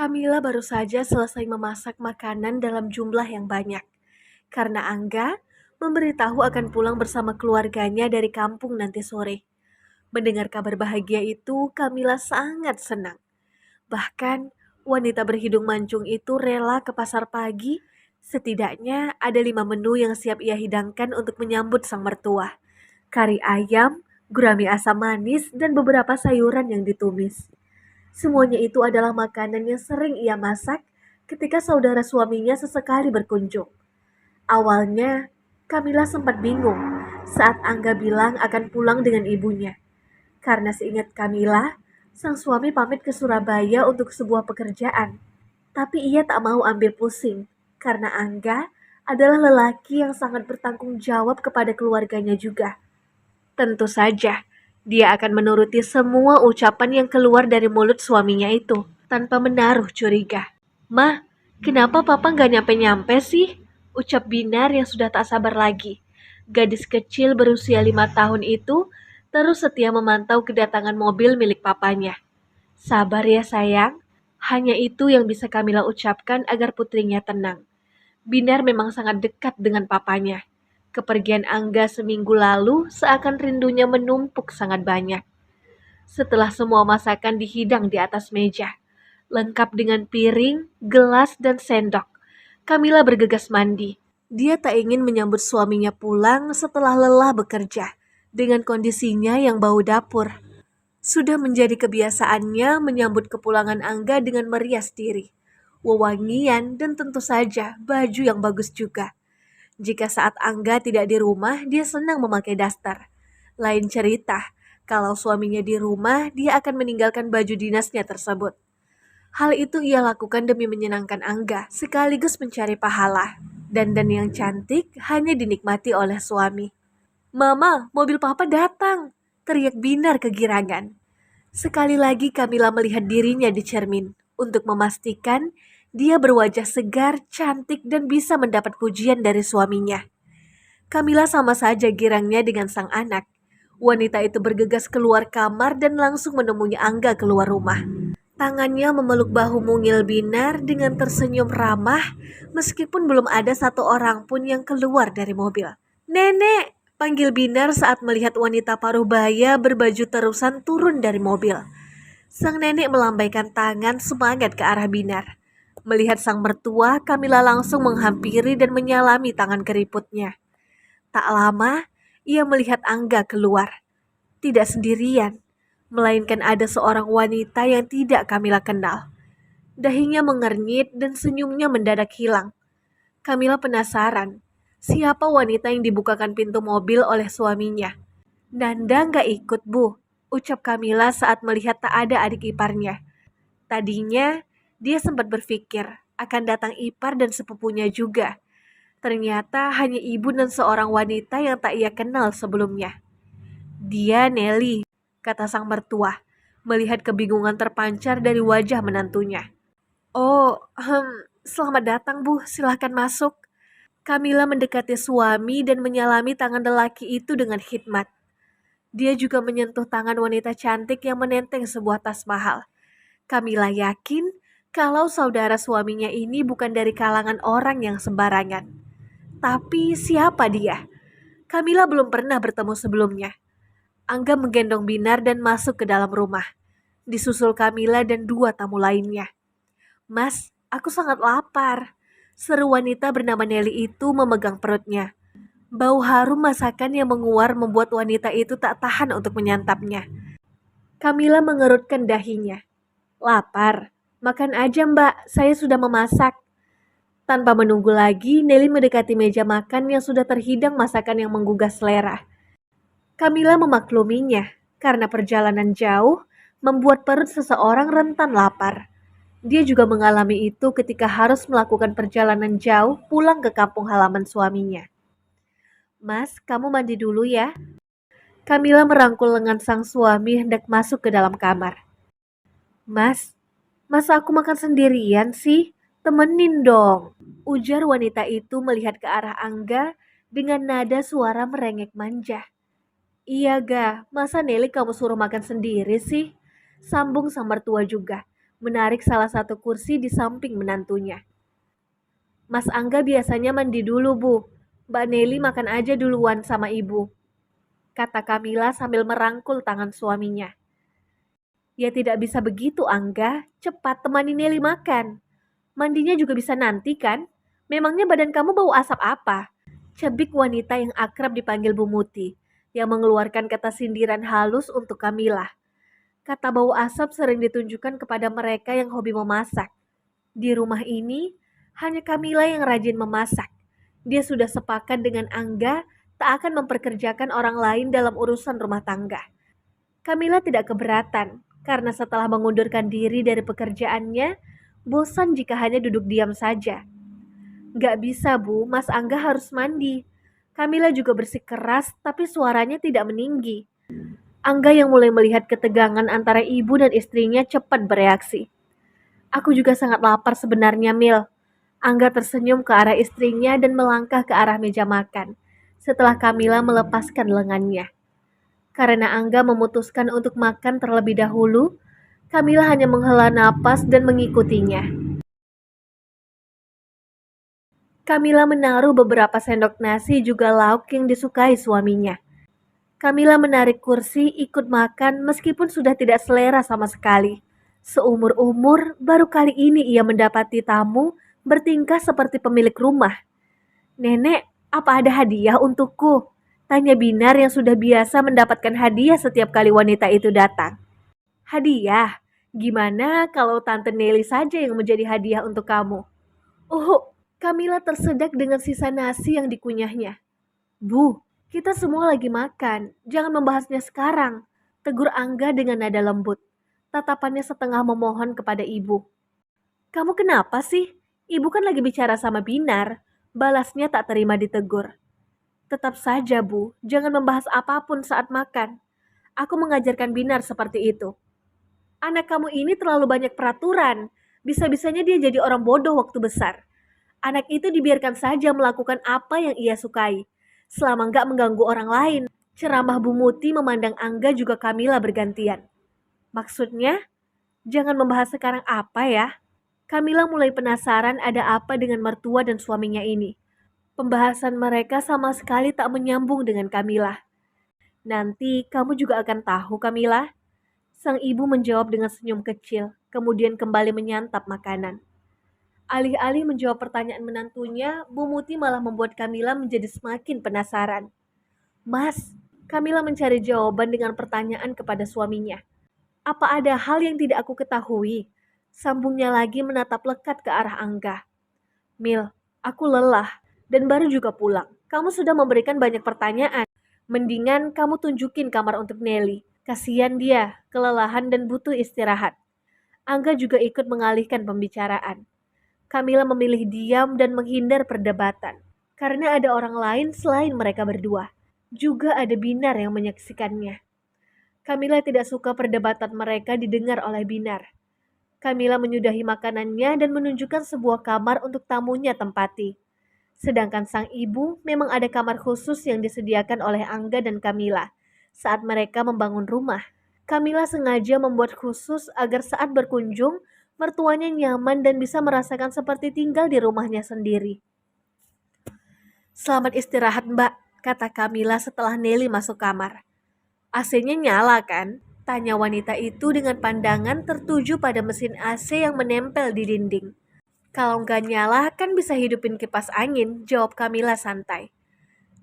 Kamila baru saja selesai memasak makanan dalam jumlah yang banyak, karena Angga memberitahu akan pulang bersama keluarganya dari kampung nanti sore. Mendengar kabar bahagia itu, Kamila sangat senang. Bahkan, wanita berhidung mancung itu rela ke pasar pagi. Setidaknya ada 5 menu yang siap ia hidangkan untuk menyambut sang mertua. Kari ayam, gurame asam manis, dan beberapa sayuran yang ditumis. Semuanya itu adalah makanan yang sering ia masak ketika saudara suaminya sesekali berkunjung. Awalnya, Kamila sempat bingung saat Angga bilang akan pulang dengan ibunya. Karena seingat Kamila, sang suami pamit ke Surabaya untuk sebuah pekerjaan. Tapi ia tak mau ambil pusing, karena Angga adalah lelaki yang sangat bertanggung jawab kepada keluarganya juga. Tentu saja, dia akan menuruti semua ucapan yang keluar dari mulut suaminya itu, tanpa menaruh curiga. "Mah, kenapa papa nggak nyampe-nyampe sih?" Ucap Binar yang sudah tak sabar lagi. Gadis kecil berusia 5 tahun itu terus setia memantau kedatangan mobil milik papanya. "Sabar ya sayang." Hanya itu yang bisa Kamila ucapkan agar putrinya tenang. Binar memang sangat dekat dengan papanya. Kepergian Angga seminggu lalu seakan rindunya menumpuk sangat banyak. Setelah semua masakan dihidang di atas meja, lengkap dengan piring, gelas, dan sendok, Kamila bergegas mandi. Dia tak ingin menyambut suaminya pulang setelah lelah bekerja, dengan kondisinya yang bau dapur. Sudah menjadi kebiasaannya menyambut kepulangan Angga dengan merias diri, wewangian, dan tentu saja baju yang bagus juga. Jika saat Angga tidak di rumah, dia senang memakai daster. Lain cerita, kalau suaminya di rumah, dia akan meninggalkan baju dinasnya tersebut. Hal itu ia lakukan demi menyenangkan Angga, sekaligus mencari pahala. Dandan yang cantik hanya dinikmati oleh suami. "Mama, mobil papa datang!" teriak Binar kegirangan. Sekali lagi Kamila melihat dirinya di cermin untuk memastikan dia berwajah segar, cantik, dan bisa mendapat pujian dari suaminya. Kamila sama saja girangnya dengan sang anak. Wanita itu bergegas keluar kamar dan langsung menemui Angga keluar rumah. Tangannya memeluk bahu mungil Binar dengan tersenyum ramah, meskipun belum ada satu orang pun yang keluar dari mobil. "Nenek!" panggil Binar saat melihat wanita paruh baya berbaju terusan turun dari mobil. Sang nenek melambaikan tangan semangat ke arah Binar. Melihat sang mertua, Kamila langsung menghampiri dan menyalami tangan keriputnya. Tak lama, ia melihat Angga keluar. Tidak sendirian, melainkan ada seorang wanita yang tidak Kamila kenal. Dahinya mengernyit dan senyumnya mendadak hilang. Kamila penasaran, siapa wanita yang dibukakan pintu mobil oleh suaminya. "Nanda nggak ikut, Bu," ucap Kamila saat melihat tak ada adik iparnya. Tadinya, dia sempat berpikir akan datang ipar dan sepupunya juga. Ternyata hanya ibu dan seorang wanita yang tak ia kenal sebelumnya. "Dia Nelly," kata sang mertua, melihat kebingungan terpancar dari wajah menantunya. "Oh, selamat datang Bu, silahkan masuk." Kamila mendekati suami dan menyalami tangan lelaki itu dengan khidmat. Dia juga menyentuh tangan wanita cantik yang menenteng sebuah tas mahal. Kamila yakin kalau saudara suaminya ini bukan dari kalangan orang yang sembarangan. Tapi siapa dia? Kamila belum pernah bertemu sebelumnya. Angga menggendong Binar dan masuk ke dalam rumah. Disusul Kamila dan 2 tamu lainnya. "Mas, aku sangat lapar," seru wanita bernama Nelly itu memegang perutnya. Bau harum masakan yang menguar membuat wanita itu tak tahan untuk menyantapnya. Kamila mengerutkan dahinya. "Lapar? Makan aja Mbak, saya sudah memasak." Tanpa menunggu lagi, Nelly mendekati meja makan yang sudah terhidang masakan yang menggugah selera. Kamila memakluminya, karena perjalanan jauh membuat perut seseorang rentan lapar. Dia juga mengalami itu ketika harus melakukan perjalanan jauh pulang ke kampung halaman suaminya. "Mas, kamu mandi dulu ya." Kamila merangkul lengan sang suami hendak masuk ke dalam kamar. "Mas, masa aku makan sendirian sih? Temenin dong," ujar wanita itu melihat ke arah Angga dengan nada suara merengek manja. "Iya ga, masa Nelly kamu suruh makan sendiri sih?" Sambung sang mertua juga, menarik salah satu kursi di samping menantunya. Mas Angga biasanya mandi dulu, Bu. Mbak Nelly makan aja duluan sama ibu, kata Kamila sambil merangkul tangan suaminya. Ya tidak bisa begitu, Angga. Cepat temani Nelly makan. Mandinya juga bisa nanti kan? Memangnya badan kamu bau asap apa? Cebik wanita yang akrab dipanggil Bu Muti, yang mengeluarkan kata sindiran halus untuk Kamila. Kata bau asap sering ditunjukkan kepada mereka yang hobi memasak. Di rumah ini, hanya Kamila yang rajin memasak. Dia sudah sepakat dengan Angga tak akan memperkerjakan orang lain dalam urusan rumah tangga. Kamila tidak keberatan, karena setelah mengundurkan diri dari pekerjaannya, bosan jika hanya duduk diam saja. Gak bisa, Bu, Mas Angga harus mandi. Kamila juga bersikeras, tapi suaranya tidak meninggi. Angga yang mulai melihat ketegangan antara ibu dan istrinya cepat bereaksi. Aku juga sangat lapar sebenarnya, Mil. Angga tersenyum ke arah istrinya dan melangkah ke arah meja makan, setelah Kamila melepaskan lengannya. Karena Angga memutuskan untuk makan terlebih dahulu, Kamila hanya menghela napas dan mengikutinya. Kamila menaruh beberapa sendok nasi juga lauk yang disukai suaminya. Kamila menarik kursi ikut makan meskipun sudah tidak selera sama sekali. Seumur-umur, baru kali ini ia mendapati tamu bertingkah seperti pemilik rumah. Nenek, apa ada hadiah untukku? Tanya Binar yang sudah biasa mendapatkan hadiah setiap kali wanita itu datang. Hadiah? Gimana kalau Tante Nelly saja yang menjadi hadiah untuk kamu? Kamila tersedak dengan sisa nasi yang dikunyahnya. Bu, kita semua lagi makan. Jangan membahasnya sekarang. Tegur Angga dengan nada lembut. Tatapannya setengah memohon kepada ibu. Kamu kenapa sih? Ibu kan lagi bicara sama Binar. Balasnya tak terima ditegur. Tetap saja, Bu. Jangan membahas apapun saat makan. Aku mengajarkan Binar seperti itu. Anak kamu ini terlalu banyak peraturan. Bisa-bisanya dia jadi orang bodoh waktu besar. Anak itu dibiarkan saja melakukan apa yang ia sukai, selama nggak mengganggu orang lain. Ceramah Bu Muti memandang Angga juga Kamila bergantian. Maksudnya, jangan membahas sekarang apa ya? Kamila mulai penasaran ada apa dengan mertua dan suaminya ini. Pembahasan mereka sama sekali tak menyambung dengan Kamila. Nanti kamu juga akan tahu, Kamila. Sang ibu menjawab dengan senyum kecil, kemudian kembali menyantap makanan. Alih-alih menjawab pertanyaan menantunya, Bu Muti malah membuat Kamila menjadi semakin penasaran. Mas, Kamila mencari jawaban dengan pertanyaan kepada suaminya. Apa ada hal yang tidak aku ketahui? Sambungnya lagi menatap lekat ke arah Angga. Mil, aku lelah dan baru juga pulang. Kamu sudah memberikan banyak pertanyaan. Mendingan kamu tunjukin kamar untuk Nelly. Kasihan dia, kelelahan dan butuh istirahat. Angga juga ikut mengalihkan pembicaraan. Kamila memilih diam dan menghindar perdebatan, karena ada orang lain selain mereka berdua. Juga ada Binar yang menyaksikannya. Kamila tidak suka perdebatan mereka didengar oleh Binar. Kamila menyudahi makanannya dan menunjukkan sebuah kamar untuk tamunya tempati. Sedangkan sang ibu memang ada kamar khusus yang disediakan oleh Angga dan Kamila saat mereka membangun rumah. Kamila sengaja membuat khusus agar saat berkunjung, mertuanya nyaman dan bisa merasakan seperti tinggal di rumahnya sendiri. Selamat istirahat, Mbak, kata Kamila setelah Nelly masuk kamar. AC-nya nyala kan? Tanya wanita itu dengan pandangan tertuju pada mesin AC yang menempel di dinding. Kalau nggak nyala kan bisa hidupin kipas angin, jawab Kamila santai.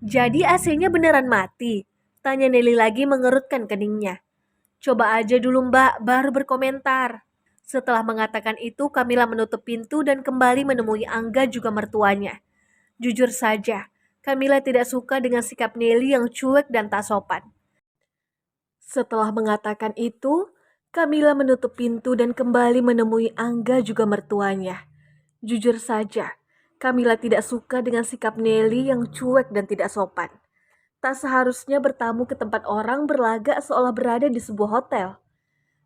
Jadi AC-nya beneran mati? Tanya Nelly lagi mengerutkan keningnya. Coba aja dulu Mbak, baru berkomentar. Setelah mengatakan itu, Kamila menutup pintu dan kembali menemui Angga juga mertuanya. Jujur saja, Kamila tidak suka dengan sikap Nelly yang cuek dan tak sopan. Setelah mengatakan itu, Kamila menutup pintu dan kembali menemui Angga juga mertuanya. Jujur saja, Kamila tidak suka dengan sikap Nelly yang cuek dan tidak sopan. Tak seharusnya bertamu ke tempat orang berlagak seolah berada di sebuah hotel.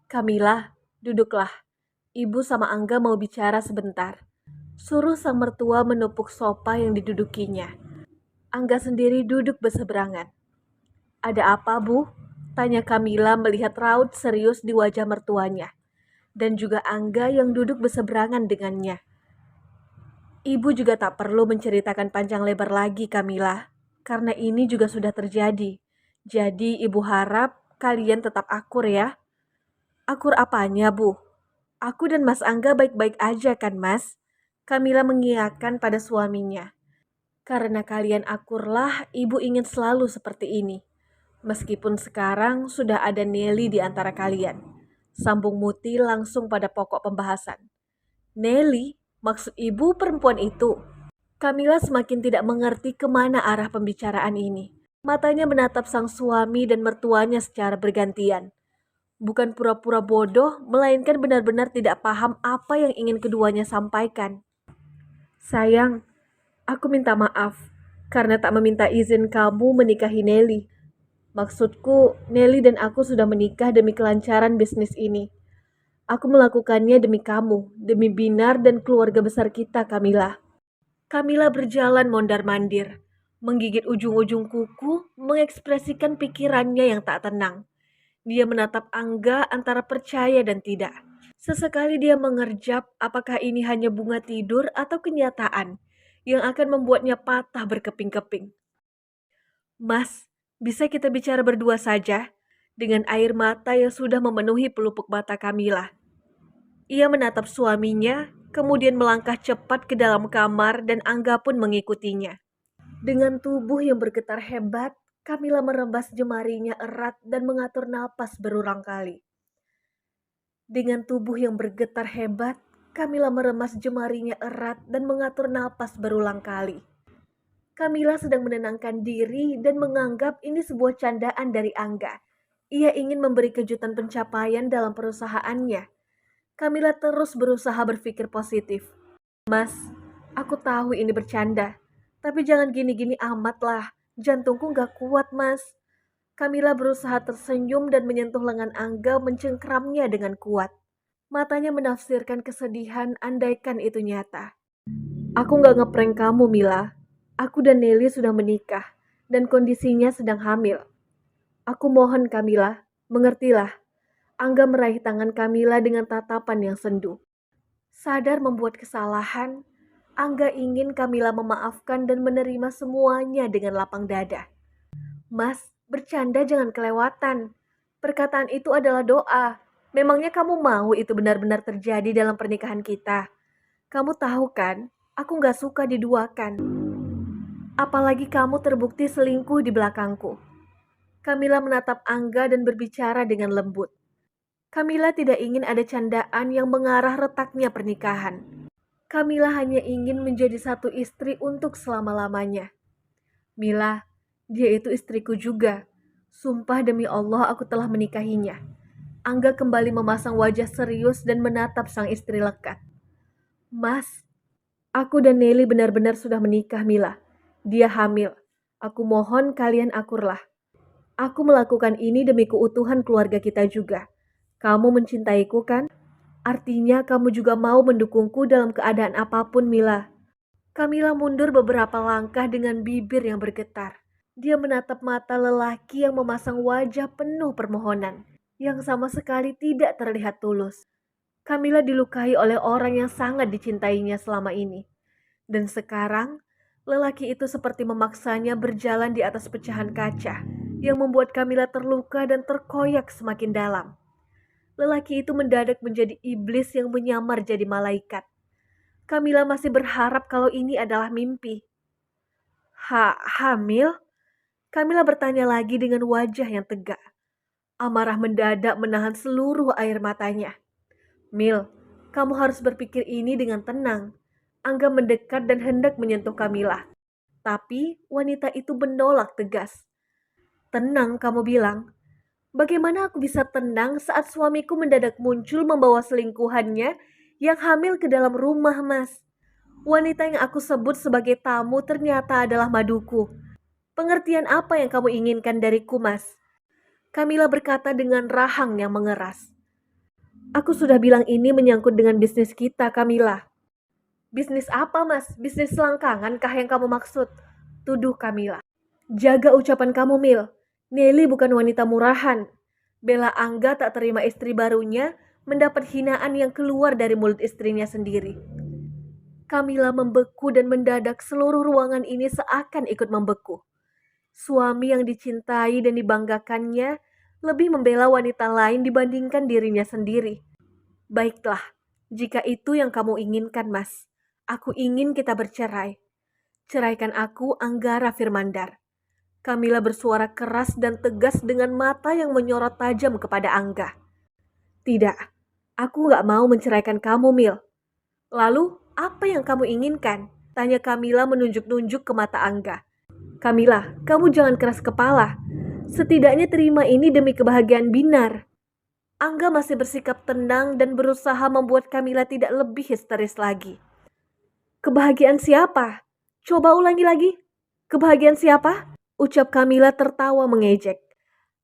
Kamila, duduklah. Ibu sama Angga mau bicara sebentar. Suruh sang mertua menepuk sofa yang didudukinya. Angga sendiri duduk berseberangan. Ada apa, Bu? Tanya Kamila melihat raut serius di wajah mertuanya. dan juga Angga yang duduk berseberangan dengannya. Ibu juga tak perlu menceritakan panjang lebar lagi, Kamila, karena ini juga sudah terjadi. Jadi ibu harap kalian tetap akur ya. Akur apanya, Bu? Aku dan Mas Angga baik-baik aja kan, Mas? Kamila mengiyakan pada suaminya. Karena kalian akurlah, ibu ingin selalu seperti ini. Meskipun sekarang sudah ada Nelly di antara kalian. Sambung Muti langsung pada pokok pembahasan. Nelly, maksud ibu perempuan itu. Kamila semakin tidak mengerti kemana arah pembicaraan ini. Matanya menatap sang suami dan mertuanya secara bergantian. Bukan pura-pura bodoh, melainkan benar-benar tidak paham apa yang ingin keduanya sampaikan. Sayang, aku minta maaf karena tak meminta izin kamu menikahi Nelly. Maksudku, Nelly dan aku sudah menikah demi kelancaran bisnis ini. Aku melakukannya demi kamu, demi Binar dan keluarga besar kita, Kamila. Kamila berjalan mondar-mandir, menggigit ujung-ujung kuku, mengekspresikan pikirannya yang tak tenang. Dia menatap Angga antara percaya dan tidak. Sesekali dia mengerjap apakah ini hanya bunga tidur atau kenyataan yang akan membuatnya patah berkeping-keping. Mas, bisa kita bicara berdua saja? Dengan air mata yang sudah memenuhi pelupuk mata Kamila. Ia menatap suaminya, kemudian melangkah cepat ke dalam kamar dan Angga pun mengikutinya. Dengan tubuh yang bergetar hebat, Kamila merembas jemarinya erat dan mengatur napas berulang kali. Dengan tubuh yang bergetar hebat, Kamila meremas jemarinya erat dan mengatur napas berulang kali. Kamila sedang menenangkan diri dan menganggap ini sebuah candaan dari Angga. Ia ingin memberi kejutan pencapaian dalam perusahaannya. Kamila terus berusaha berpikir positif. Mas, aku tahu ini bercanda, tapi jangan gini-gini amat lah. Jantungku gak kuat, Mas. Kamila berusaha tersenyum dan menyentuh lengan Angga mencengkramnya dengan kuat. Matanya menafsirkan kesedihan andaikan itu nyata. Aku gak ngeprank kamu, Mila. Aku dan Nelly sudah menikah dan kondisinya sedang hamil. Aku mohon Kamila, mengertilah. Angga meraih tangan Kamila dengan tatapan yang sendu. Sadar membuat kesalahan, Angga ingin Kamila memaafkan dan menerima semuanya dengan lapang dada. Mas, bercanda jangan kelewatan. Perkataan itu adalah doa. Memangnya kamu mau itu benar-benar terjadi dalam pernikahan kita? Kamu tahu kan, aku gak suka diduakan. Apalagi kamu terbukti selingkuh di belakangku. Kamila menatap Angga dan berbicara dengan lembut. Kamila tidak ingin ada candaan yang mengarah retaknya pernikahan. Kamila hanya ingin menjadi satu istri untuk selama-lamanya. Mila, dia itu istriku juga. Sumpah demi Allah aku telah menikahinya. Angga kembali memasang wajah serius dan menatap sang istri lekat. Mas, aku dan Nelly benar-benar sudah menikah, Mila. Dia hamil. Aku mohon kalian akurlah. Aku melakukan ini demi keutuhan keluarga kita juga. Kamu mencintaiku kan? Artinya kamu juga mau mendukungku dalam keadaan apapun, Mila. Kamila mundur beberapa langkah dengan bibir yang bergetar. Dia menatap mata lelaki yang memasang wajah penuh permohonan, yang sama sekali tidak terlihat tulus. Kamila dilukai oleh orang yang sangat dicintainya selama ini. Dan sekarang, lelaki itu seperti memaksanya berjalan di atas pecahan kaca yang membuat Kamila terluka dan terkoyak semakin dalam. Lelaki itu mendadak menjadi iblis yang menyamar jadi malaikat. Kamila masih berharap kalau ini adalah mimpi. Hamil? Kamila bertanya lagi dengan wajah yang tegak. Amarah mendadak menahan seluruh air matanya. Mil, kamu harus berpikir ini dengan tenang. Angga mendekat dan hendak menyentuh Kamila. Tapi wanita itu menolak tegas. Tenang, kamu bilang. Bagaimana aku bisa tenang saat suamiku mendadak muncul membawa selingkuhannya yang hamil ke dalam rumah, Mas? Wanita yang aku sebut sebagai tamu ternyata adalah maduku. Pengertian apa yang kamu inginkan dariku, Mas? Kamila berkata dengan rahang yang mengeras. Aku sudah bilang ini menyangkut dengan bisnis kita, Kamila. Bisnis apa, Mas? Bisnis selangkangan kah yang kamu maksud? Tuduh Kamila. Jaga ucapan kamu, Mil. Nelly bukan wanita murahan. Bella Angga tak terima istri barunya mendapat hinaan yang keluar dari mulut istrinya sendiri. Kamila membeku dan mendadak seluruh ruangan ini seakan ikut membeku. Suami yang dicintai dan dibanggakannya lebih membela wanita lain dibandingkan dirinya sendiri. Baiklah, jika itu yang kamu inginkan, Mas. Aku ingin kita bercerai. Ceraikan aku, Anggara Firmandar. Kamila bersuara keras dan tegas dengan mata yang menyorot tajam kepada Angga. Tidak, aku gak mau menceraikan kamu, Mil. Lalu, apa yang kamu inginkan? Tanya Kamila menunjuk-nunjuk ke mata Angga. Kamila, kamu jangan keras kepala. Setidaknya terima ini demi kebahagiaan Binar. Angga masih bersikap tenang dan berusaha membuat Kamila tidak lebih histeris lagi. Kebahagiaan siapa? Coba ulangi lagi. Kebahagiaan siapa? Ucap Kamila tertawa mengejek.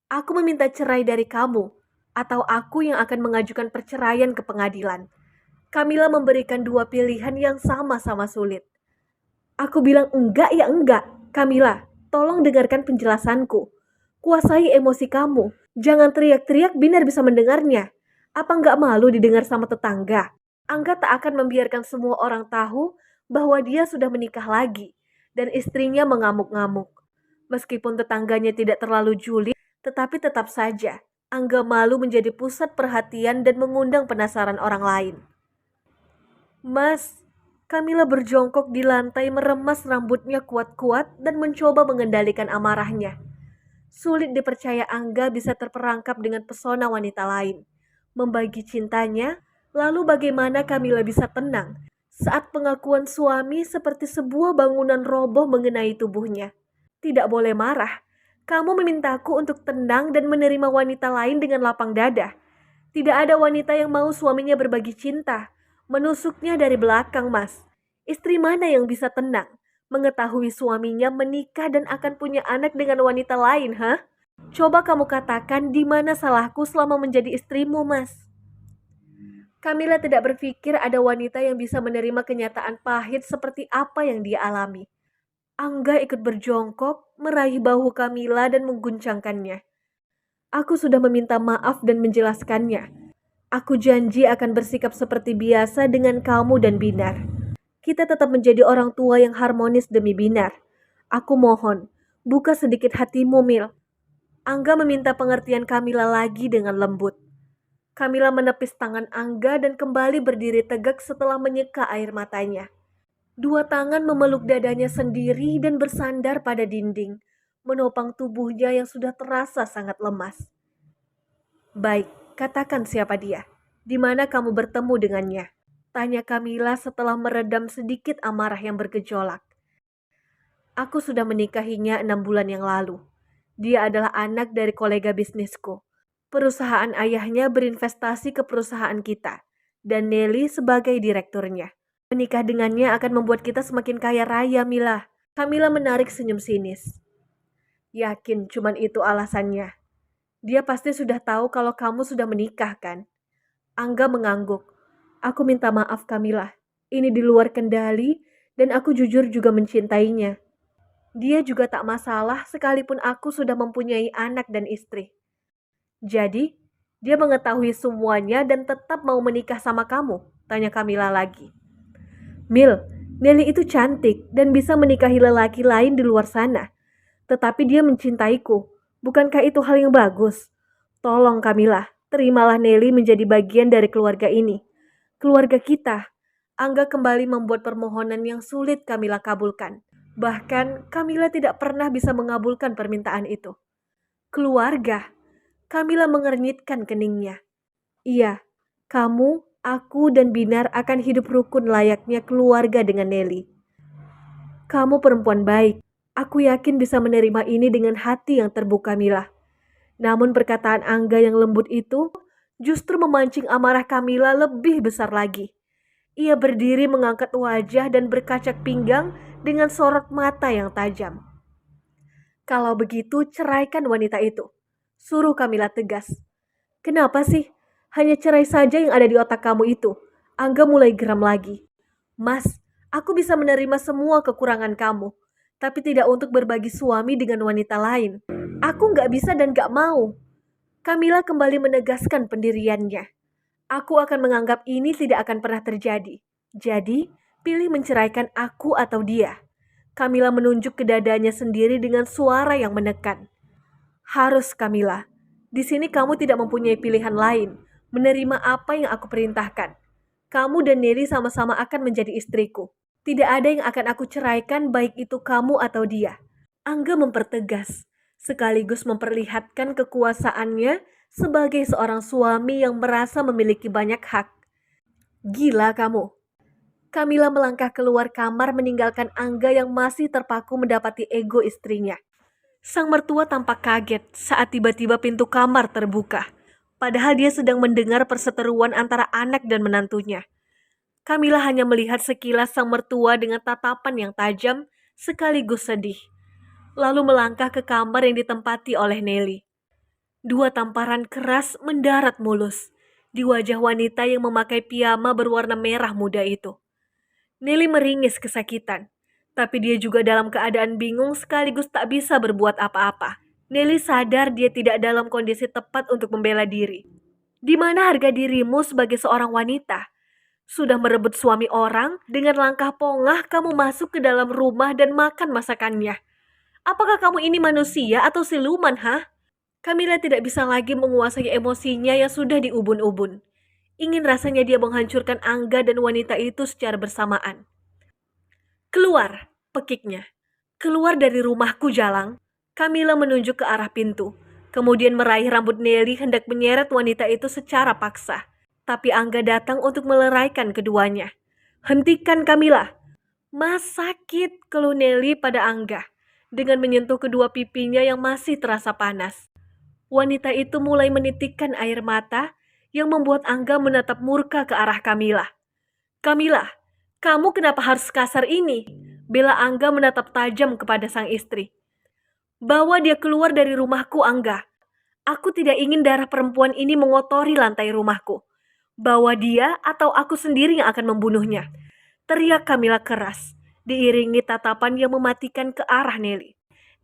Aku meminta cerai dari kamu, atau aku yang akan mengajukan perceraian ke pengadilan. Kamila memberikan dua pilihan yang sama-sama sulit. Aku bilang enggak ya enggak. Kamila, tolong dengarkan penjelasanku. Kuasai emosi kamu. Jangan teriak-teriak, Binar bisa mendengarnya. Apa enggak malu didengar sama tetangga? Angga tak akan membiarkan semua orang tahu bahwa dia sudah menikah lagi dan istrinya mengamuk-ngamuk. Meskipun tetangganya tidak terlalu julid, tetapi tetap saja Angga malu menjadi pusat perhatian dan mengundang penasaran orang lain. Mas, Kamila berjongkok di lantai meremas rambutnya kuat-kuat dan mencoba mengendalikan amarahnya. Sulit dipercaya Angga bisa terperangkap dengan pesona wanita lain. Membagi cintanya, lalu bagaimana Kamila bisa tenang saat pengakuan suami seperti sebuah bangunan roboh mengenai tubuhnya. Tidak boleh marah. Kamu memintaku untuk tenang dan menerima wanita lain dengan lapang dada. Tidak ada wanita yang mau suaminya berbagi cinta. Menusuknya dari belakang, Mas. Istri mana yang bisa tenang mengetahui suaminya menikah dan akan punya anak dengan wanita lain, ha? Coba kamu katakan di mana salahku selama menjadi istrimu, Mas. Kamila tidak berpikir ada wanita yang bisa menerima kenyataan pahit seperti apa yang dia alami. Angga ikut berjongkok, meraih bahu Kamila dan mengguncangkannya. Aku sudah meminta maaf dan menjelaskannya. Aku janji akan bersikap seperti biasa dengan kamu dan Binar. Kita tetap menjadi orang tua yang harmonis demi Binar. Aku mohon, buka sedikit hatimu, Mil. Angga meminta pengertian Kamila lagi dengan lembut. Kamila menepis tangan Angga dan kembali berdiri tegak setelah menyeka air matanya. Dua tangan memeluk dadanya sendiri dan bersandar pada dinding, menopang tubuhnya yang sudah terasa sangat lemas. Baik, katakan siapa dia. Di mana kamu bertemu dengannya? Tanya Kamila setelah meredam sedikit amarah yang bergejolak. Aku sudah menikahinya 6 bulan yang lalu. Dia adalah anak dari kolega bisnisku. Perusahaan ayahnya berinvestasi ke perusahaan kita, dan Nelly sebagai direkturnya. Menikah dengannya akan membuat kita semakin kaya raya, Mila. Kamila menarik senyum sinis. Yakin cuman itu alasannya. Dia pasti sudah tahu kalau kamu sudah menikah, kan? Angga mengangguk. Aku minta maaf, Kamila. Ini di luar kendali, dan aku jujur juga mencintainya. Dia juga tak masalah sekalipun aku sudah mempunyai anak dan istri. Jadi, dia mengetahui semuanya dan tetap mau menikah sama kamu? Tanya Kamila lagi. Mil, Nelly itu cantik dan bisa menikahi lelaki lain di luar sana. Tetapi dia mencintaiku. Bukankah itu hal yang bagus? Tolong Kamila, terimalah Nelly menjadi bagian dari keluarga ini. Keluarga kita. Angga kembali membuat permohonan yang sulit Kamila kabulkan. Bahkan Kamila tidak pernah bisa mengabulkan permintaan itu. Keluarga. Kamila mengernyitkan keningnya. Iya, kamu, aku, dan Binar akan hidup rukun layaknya keluarga dengan Nelly. Kamu perempuan baik. Aku yakin bisa menerima ini dengan hati yang terbuka, Mila. Namun perkataan Angga yang lembut itu justru memancing amarah Kamila lebih besar lagi. Ia berdiri mengangkat wajah dan berkacak pinggang dengan sorot mata yang tajam. Kalau begitu, ceraikan wanita itu. Suruh Kamila tegas. Kenapa sih? Hanya cerai saja yang ada di otak kamu itu. Angga mulai geram lagi. Mas, aku bisa menerima semua kekurangan kamu, tapi tidak untuk berbagi suami dengan wanita lain. Aku nggak bisa dan nggak mau. Kamila kembali menegaskan pendiriannya. Aku akan menganggap ini tidak akan pernah terjadi. Jadi, pilih menceraikan aku atau dia. Kamila menunjuk ke dadanya sendiri dengan suara yang menekan. Harus, Kamila. Di sini kamu tidak mempunyai pilihan lain. Menerima apa yang aku perintahkan. Kamu dan Nelly sama-sama akan menjadi istriku. Tidak ada yang akan aku ceraikan baik itu kamu atau dia. Angga mempertegas, sekaligus memperlihatkan kekuasaannya sebagai seorang suami yang merasa memiliki banyak hak. Gila kamu. Kamila melangkah keluar kamar meninggalkan Angga yang masih terpaku mendapati ego istrinya. Sang mertua tampak kaget saat tiba-tiba pintu kamar terbuka. Padahal dia sedang mendengar perseteruan antara anak dan menantunya. Kamila hanya melihat sekilas sang mertua dengan tatapan yang tajam sekaligus sedih. Lalu melangkah ke kamar yang ditempati oleh Nelly. Dua tamparan keras mendarat mulus di wajah wanita yang memakai piyama berwarna merah muda itu. Nelly meringis kesakitan, tapi dia juga dalam keadaan bingung sekaligus tak bisa berbuat apa-apa. Nelly sadar dia tidak dalam kondisi tepat untuk membela diri. Di mana harga dirimu sebagai seorang wanita? Sudah merebut suami orang, dengan langkah pongah kamu masuk ke dalam rumah dan makan masakannya. Apakah kamu ini manusia atau siluman, ha? Kamila tidak bisa lagi menguasai emosinya yang sudah diubun-ubun. Ingin rasanya dia menghancurkan Angga dan wanita itu secara bersamaan. Keluar, pekiknya. Keluar dari rumahku, Jalang. Kamila menunjuk ke arah pintu. Kemudian meraih rambut Nelly hendak menyeret wanita itu secara paksa. Tapi Angga datang untuk meleraikan keduanya. Hentikan, Kamila. Mas, sakit, keluh Nelly pada Angga dengan menyentuh kedua pipinya yang masih terasa panas. Wanita itu mulai menitikkan air mata yang membuat Angga menatap murka ke arah Kamila. Kamila, kamu kenapa harus kasar ini? Bela Angga menatap tajam kepada sang istri. Bawa dia keluar dari rumahku, Angga. Aku tidak ingin darah perempuan ini mengotori lantai rumahku. Bawa dia atau aku sendiri yang akan membunuhnya. Teriak Kamila keras, diiringi tatapan yang mematikan ke arah Nelly.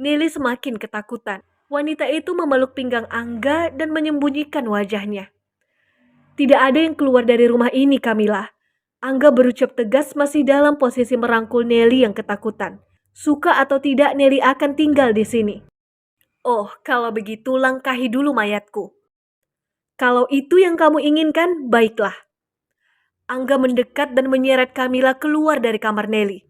Nelly semakin ketakutan. Wanita itu memeluk pinggang Angga dan menyembunyikan wajahnya. Tidak ada yang keluar dari rumah ini, Kamila. Angga berucap tegas masih dalam posisi merangkul Nelly yang ketakutan. Suka atau tidak, Nelly akan tinggal di sini. Oh, kalau begitu langkahi dulu mayatku. Kalau itu yang kamu inginkan, baiklah. Angga mendekat dan menyeret Kamila keluar dari kamar Nelly.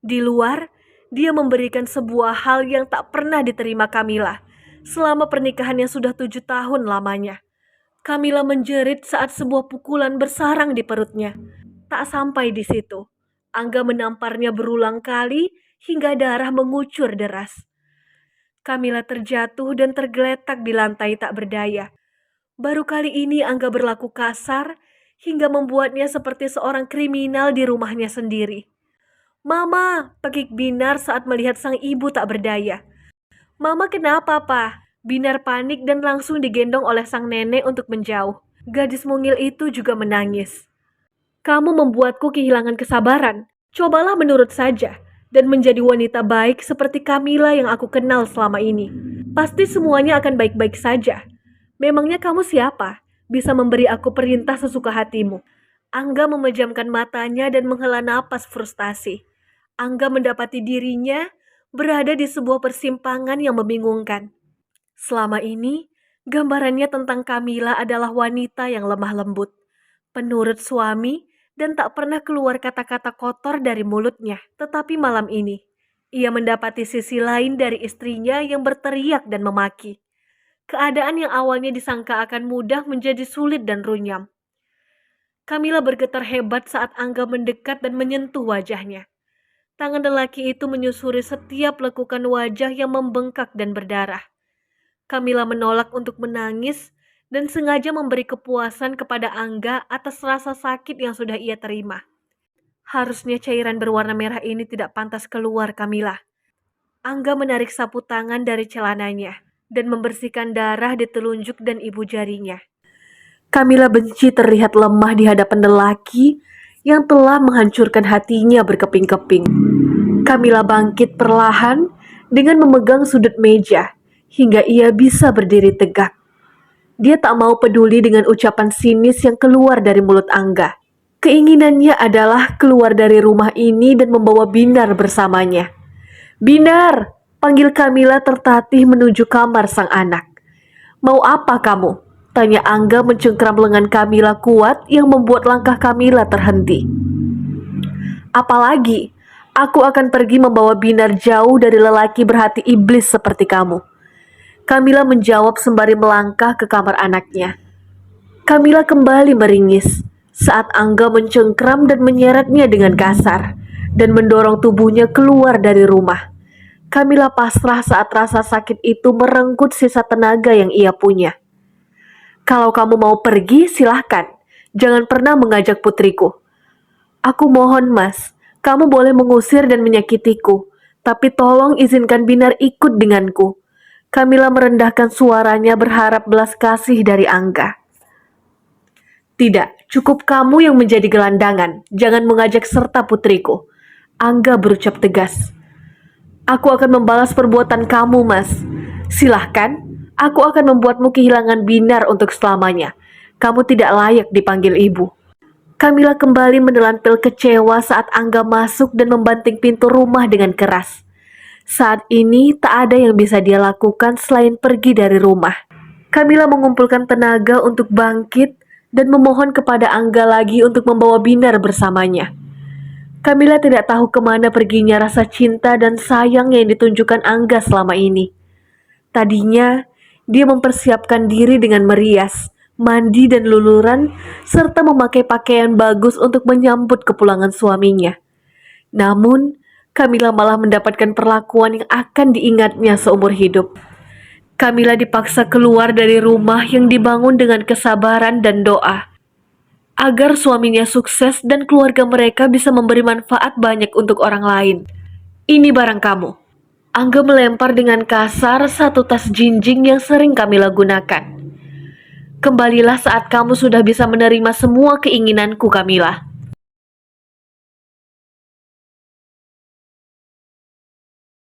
Di luar, dia memberikan sebuah hal yang tak pernah diterima Kamila selama pernikahan yang sudah 7 tahun lamanya. Kamila menjerit saat sebuah pukulan bersarang di perutnya. Tak sampai di situ, Angga menamparnya berulang kali hingga darah mengucur deras. Kamila terjatuh dan tergeletak di lantai tak berdaya. Baru kali ini Angga berlaku kasar hingga membuatnya seperti seorang kriminal di rumahnya sendiri. Mama, pekik Binar saat melihat sang ibu tak berdaya. Mama kenapa, Pak? Binar panik dan langsung digendong oleh sang nenek untuk menjauh. Gadis mungil itu juga menangis. Kamu membuatku kehilangan kesabaran. Cobalah menurut saja dan menjadi wanita baik seperti Kamila yang aku kenal selama ini. Pasti semuanya akan baik-baik saja. Memangnya kamu siapa? Bisa memberi aku perintah sesuka hatimu. Angga memejamkan matanya dan menghela napas frustasi. Angga mendapati dirinya berada di sebuah persimpangan yang membingungkan. Selama ini, gambarannya tentang Kamila adalah wanita yang lemah lembut, penurut suami, dan tak pernah keluar kata-kata kotor dari mulutnya. Tetapi malam ini, ia mendapati sisi lain dari istrinya yang berteriak dan memaki. Keadaan yang awalnya disangka akan mudah menjadi sulit dan runyam. Kamila bergetar hebat saat Angga mendekat dan menyentuh wajahnya. Tangan lelaki itu menyusuri setiap lekukan wajah yang membengkak dan berdarah. Kamila menolak untuk menangis dan sengaja memberi kepuasan kepada Angga atas rasa sakit yang sudah ia terima. Harusnya cairan berwarna merah ini tidak pantas keluar, Kamila. Angga menarik sapu tangan dari celananya dan membersihkan darah di telunjuk dan ibu jarinya. Kamila benci terlihat lemah di hadapan lelaki yang telah menghancurkan hatinya berkeping-keping. Kamila bangkit perlahan dengan memegang sudut meja hingga ia bisa berdiri tegak. Dia tak mau peduli dengan ucapan sinis yang keluar dari mulut Angga. Keinginannya adalah keluar dari rumah ini dan membawa Binar bersamanya. "Binar!" panggil Kamila tertatih menuju kamar sang anak. "Mau apa kamu?" tanya Angga mencengkram lengan Kamila kuat yang membuat langkah Kamila terhenti. "Apalagi, aku akan pergi membawa Binar jauh dari lelaki berhati iblis seperti kamu." Kamila menjawab sembari melangkah ke kamar anaknya. Kamila kembali meringis saat Angga mencengkram dan menyeretnya dengan kasar dan mendorong tubuhnya keluar dari rumah. Kamila pasrah saat rasa sakit itu merenggut sisa tenaga yang ia punya. "Kalau kamu mau pergi, silahkan. Jangan pernah mengajak putriku." "Aku mohon, Mas. Kamu boleh mengusir dan menyakitiku. Tapi tolong izinkan Binar ikut denganku." Kamila merendahkan suaranya berharap belas kasih dari Angga. "Tidak, cukup kamu yang menjadi gelandangan. Jangan mengajak serta putriku." Angga berucap tegas. "Aku akan membalas perbuatan kamu, Mas. Silahkan, aku akan membuatmu kehilangan Binar untuk selamanya. Kamu tidak layak dipanggil ibu." Kamila kembali menelan pil kecewa saat Angga masuk dan membanting pintu rumah dengan keras. Saat ini tak ada yang bisa dia lakukan selain pergi dari rumah. Kamila mengumpulkan tenaga untuk bangkit dan memohon kepada Angga lagi untuk membawa Binar bersamanya. Kamila tidak tahu kemana perginya rasa cinta dan sayang yang ditunjukkan Angga selama ini. Tadinya, dia mempersiapkan diri dengan merias, mandi dan luluran, serta memakai pakaian bagus untuk menyambut kepulangan suaminya. Namun, Kamila malah mendapatkan perlakuan yang akan diingatnya seumur hidup. Kamila dipaksa keluar dari rumah yang dibangun dengan kesabaran dan doa, agar suaminya sukses dan keluarga mereka bisa memberi manfaat banyak untuk orang lain. "Ini barang kamu." Angga melempar dengan kasar satu tas jinjing yang sering Kamila gunakan. "Kembalilah saat kamu sudah bisa menerima semua keinginanku, Kamila."